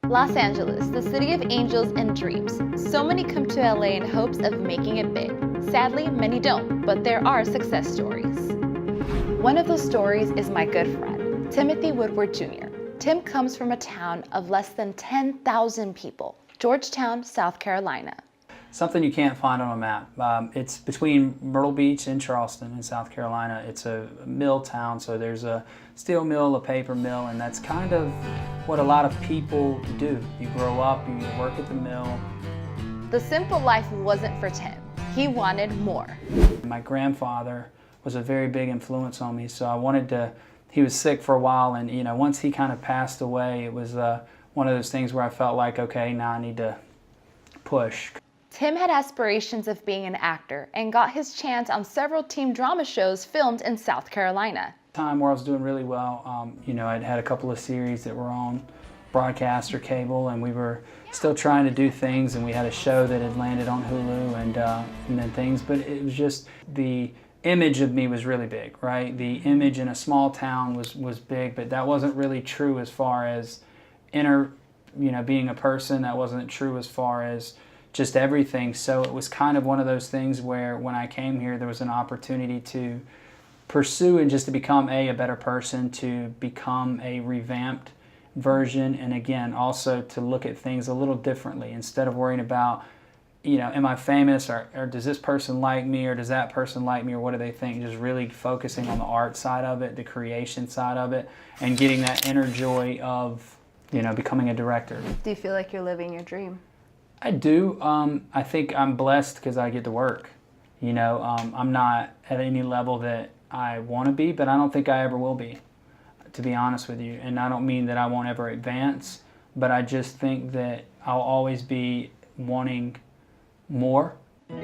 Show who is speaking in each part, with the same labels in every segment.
Speaker 1: Los Angeles, the city of angels and dreams. So many come to LA in hopes of making it big. Sadly, many don't, but there are success stories. One of those stories is my good friend, Timothy Woodward Jr. Tim comes from a town of less than 10,000 people, Georgetown, South Carolina.
Speaker 2: Something you can't find on a map. It's between Myrtle Beach and Charleston in South Carolina. It's a mill town, so there's a steel mill, a paper mill, and that's kind of what a lot of people do. You grow up, you work at the mill.
Speaker 1: The simple life wasn't for Tim. He wanted more.
Speaker 2: My grandfather was a very big influence on me, so I wanted to, he was sick for a while, and once he kind of passed away, it was one of those things where I felt like, okay, now I need to push.
Speaker 1: Tim had aspirations of being an actor and got his chance on several teen drama shows filmed in South Carolina.
Speaker 2: Time where I was doing really well, I'd had a couple of series that were on broadcast or cable, and we were still trying to do things, and we had a show that had landed on Hulu and then things, but it was just the image of me was really big, right? The image in a small town was big, but that wasn't really true as far as being a person. That wasn't true as far as just everything. So it was kind of one of those things where when I came here, there was an opportunity to pursue and just to become a better person, to become a revamped version, and again, also to look at things a little differently instead of worrying about, am I famous, or does this person like me, or does that person like me, or what do they think? Just really focusing on the art side of it, the creation side of it, and getting that inner joy of, becoming a director.
Speaker 1: Do you feel like you're living your dream?
Speaker 2: I do. I think I'm blessed because I get to work. I'm not at any level that I want to be, but I don't think I ever will be, to be honest with you. And I don't mean that I won't ever advance, but I just think that I'll always be wanting more.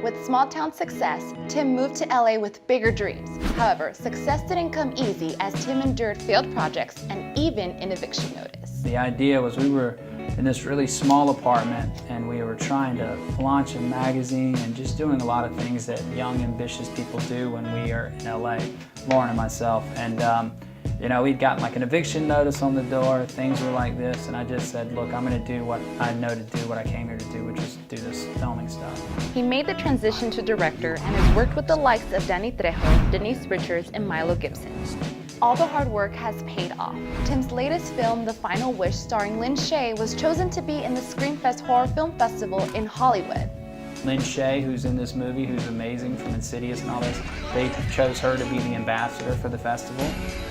Speaker 1: With small town success, Tim moved to LA with bigger dreams. However, success didn't come easy as Tim endured failed projects and even an eviction notice.
Speaker 2: The idea was we were in this really small apartment, and we were trying to launch a magazine and just doing a lot of things that young, ambitious people do when we are in LA, Lauren and myself. And we'd gotten like an eviction notice on the door, things were like this, and I just said, look, I'm gonna do what I know to do, what I came here to do, which is do this filming stuff.
Speaker 1: He made the transition to director and has worked with the likes of Danny Trejo, Denise Richards, and Milo Gibson. All the hard work has paid off. Tim's latest film, The Final Wish, starring Lin Shaye, was chosen to be in the Screamfest Horror Film Festival in Hollywood.
Speaker 2: Lin Shaye, who's in this movie, who's amazing from Insidious and all this, they chose her to be the ambassador for the festival.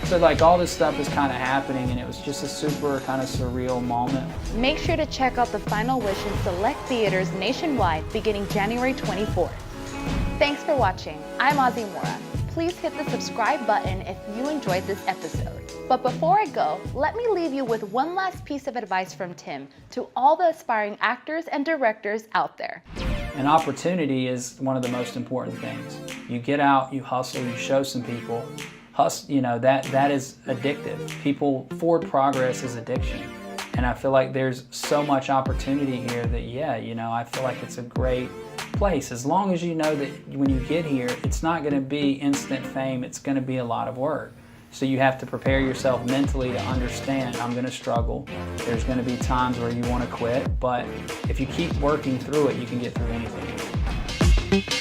Speaker 2: So like all this stuff is kind of happening, and it was just a super kind of surreal moment.
Speaker 1: Make sure to check out The Final Wish in select theaters nationwide beginning January 24th. Thanks for watching. I'm Ozzy Mora. Please hit the subscribe button if you enjoyed this episode. But before I go, let me leave you with one last piece of advice from Tim to all the aspiring actors and directors out there.
Speaker 2: An opportunity is one of the most important things. You get out, you hustle, you show some people. That is addictive. Forward progress is addiction. And I feel like there's so much opportunity here that, I feel like it's a great place. As long as you know that when you get here, it's not going to be instant fame, it's going to be a lot of work. So you have to prepare yourself mentally to understand, I'm going to struggle. There's going to be times where you want to quit, but if you keep working through it, you can get through anything.